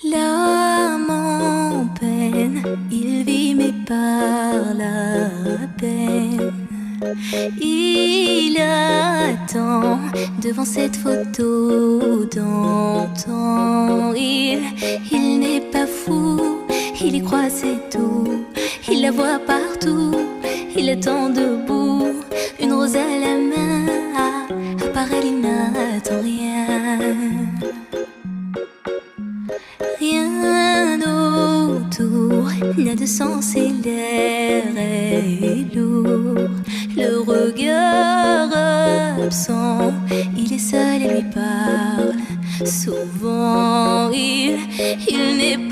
L'âme en peine, il vit mais par la peine. Il attend devant cette photo d'antan. Il n'est pas fou, il y croit c'est tout. Il la voit partout, il attend debout. Une rose à la main, à part elle il n'attend rien. Rien autour n'a de sens et l'air est lourd. Le regard absent, il est seul et lui parle souvent.